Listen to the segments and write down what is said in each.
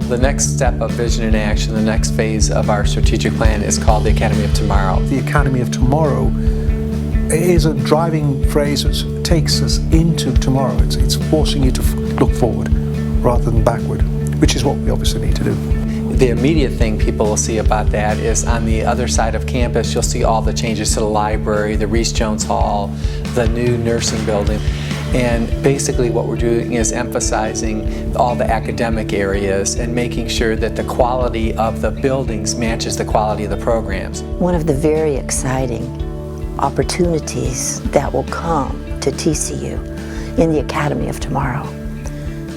The next step of Vision in Action, the next phase of our strategic plan, is called the Academy of Tomorrow. The Academy of Tomorrow is a driving phrase that takes us into tomorrow. It's forcing you to look forward rather than backward, which is what we obviously need to do. The immediate thing people will see about that is on the other side of campus, you'll see all the changes to the library, the Reese Jones Hall, the new nursing building. And basically what we're doing is emphasizing all the academic areas and making sure that the quality of the buildings matches the quality of the programs. One of the very exciting opportunities that will come to TCU in the Academy of Tomorrow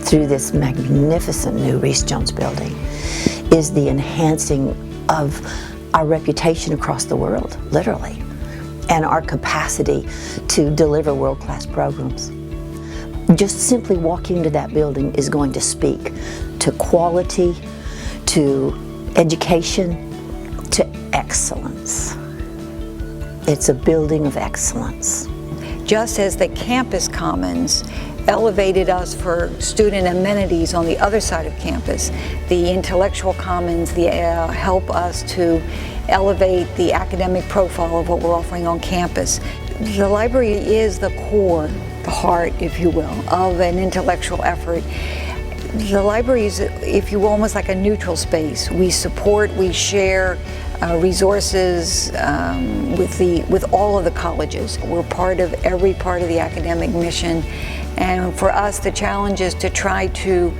through this magnificent new Reese Jones building is the enhancing of our reputation across the world, literally, and our capacity to deliver world-class programs. Just simply walking into that building is going to speak to quality, to education, to excellence. It's a building of excellence. Just as the campus commons elevated us for student amenities on the other side of campus, the intellectual commons help us to elevate the academic profile of what we're offering on campus. The library is the core, the heart, if you will, of an intellectual effort. The library is, if you will, almost like a neutral space. We support, we share resources with all of the colleges. We're part of every part of the academic mission, and for us the challenge is to try to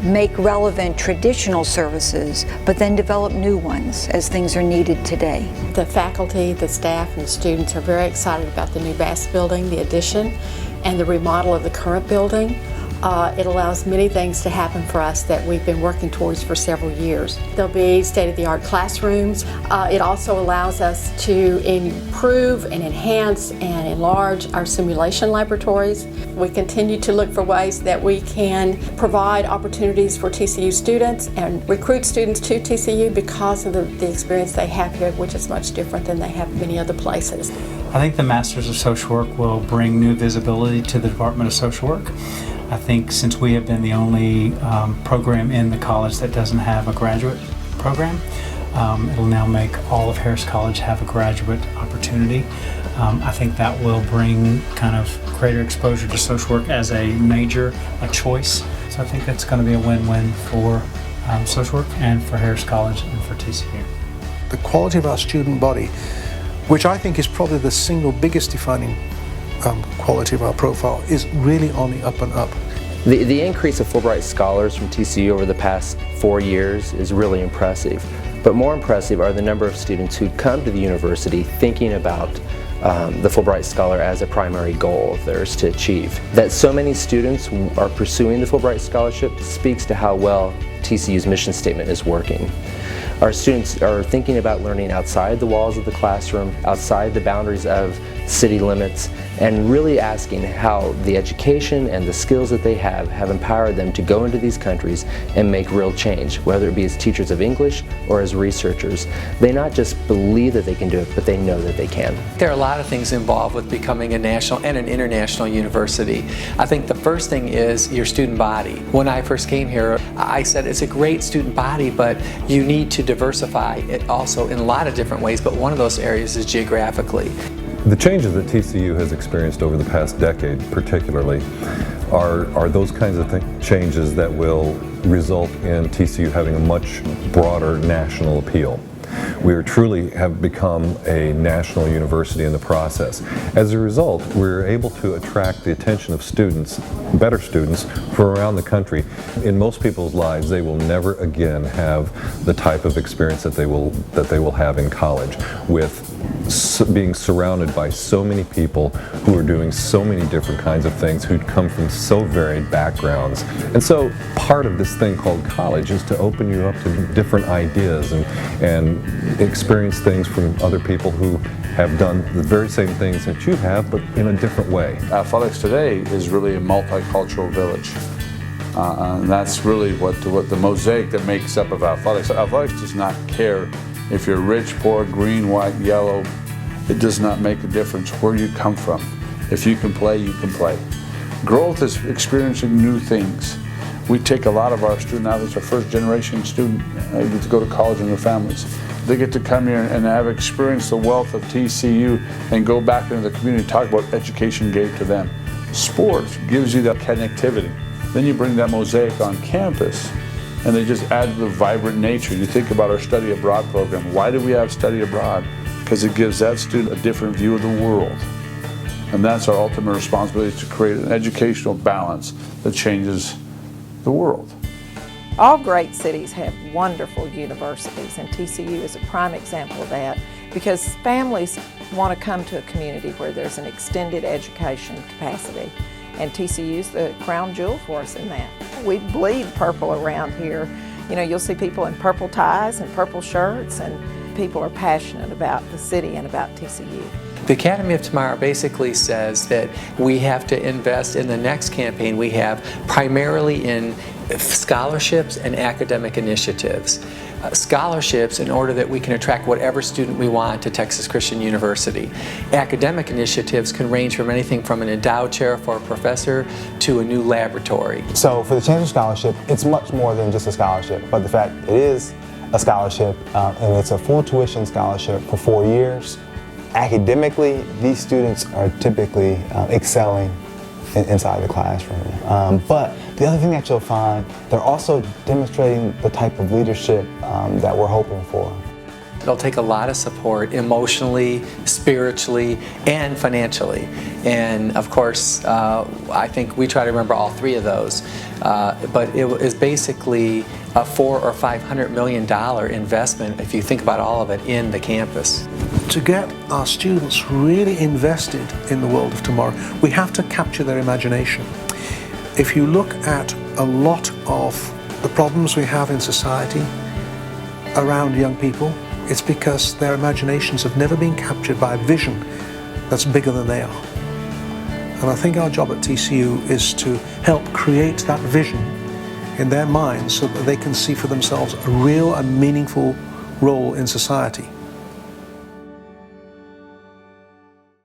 make relevant traditional services, but then develop new ones as things are needed today. The faculty, the staff, and the students are very excited about the new VAS building, the addition, and the remodel of the current building. It allows many things to happen for us that we've been working towards for several years. There'll be state-of-the-art classrooms. It also allows us to improve and enhance and enlarge our simulation laboratories. We continue to look for ways that we can provide opportunities for TCU students and recruit students to TCU because of the experience they have here, which is much different than they have many other places. I think the Masters of Social Work will bring new visibility to the Department of Social Work. I think since we have been the only program in the college that doesn't have a graduate program, it'll now make all of Harris College have a graduate opportunity. I think that will bring kind of greater exposure to social work as a major, a choice. So I think that's going to be a win-win for social work and for Harris College and for TCU. The quality of our student body, which I think is probably the single biggest defining quality of our profile, is really on the up and up. The increase of Fulbright scholars from TCU over the past 4 years is really impressive. But more impressive are the number of students who come to the university thinking about the Fulbright Scholar as a primary goal of theirs to achieve. That so many students are pursuing the Fulbright Scholarship speaks to how well TCU's mission statement is working. Our students are thinking about learning outside the walls of the classroom, outside the boundaries of city limits, and really asking how the education and the skills that they have empowered them to go into these countries and make real change, whether it be as teachers of English or as researchers. They not just believe that they can do it, but they know that they can. There are a lot of things involved with becoming a national and an international university. I think the first thing is your student body. When I first came here, I said it's a great student body, but you need to diversify it also in a lot of different ways, but one of those areas is geographically. The changes that TCU has experienced over the past decade particularly are those kinds of changes that will result in TCU having a much broader national appeal. We truly have become a national university in the process. As a result, we're able to attract the attention of students, better students, from around the country. In most people's lives, they will never again have the type of experience that they will have in college, with being surrounded by so many people who are doing so many different kinds of things, who come from so varied backgrounds. And so part of this thing called college is to open you up to different ideas and experience things from other people who have done the very same things that you have, but in a different way. Athletics today is really a multicultural village. And that's really what the mosaic that makes up of athletics. Athletics does not care if you're rich, poor, green, white, yellow. It does not make a difference where you come from. If you can play, you can play. Growth is experiencing new things. We take a lot of our student athletes, our first generation student, get to go to college and their families. They get to come here and have experienced the wealth of TCU and go back into the community and talk about what education gave to them. Sports gives you that connectivity. Then you bring that mosaic on campus and they just add the vibrant nature. You think about our study abroad program. Why do we have study abroad? Because it gives that student a different view of the world. And that's our ultimate responsibility, to create an educational balance that changes the world. All great cities have wonderful universities, and TCU is a prime example of that, because families want to come to a community where there's an extended education capacity, and TCU is the crown jewel for us in that. We bleed purple around here. You know, you'll see people in purple ties and purple shirts, and people are passionate about the city and about TCU. The Academy of Tomorrow basically says that we have to invest in the next campaign we have primarily in scholarships and academic initiatives. Scholarships in order that we can attract whatever student we want to Texas Christian University. Academic initiatives can range from anything from an endowed chair for a professor to a new laboratory. So for the Chancellor Scholarship, it's much more than just a scholarship, but the fact it is a scholarship and it's a full tuition scholarship for 4 years. Academically, these students are typically excelling inside the classroom. But the other thing that you'll find, they're also demonstrating the type of leadership that we're hoping for. It'll take a lot of support emotionally, spiritually, and financially. And of course, I think we try to remember all three of those. But it is basically a $400 or $500 million investment, if you think about all of it, in the campus. To get our students really invested in the world of tomorrow, we have to capture their imagination. If you look at a lot of the problems we have in society around young people, it's because their imaginations have never been captured by a vision that's bigger than they are. And I think our job at TCU is to help create that vision in their minds so that they can see for themselves a real and meaningful role in society.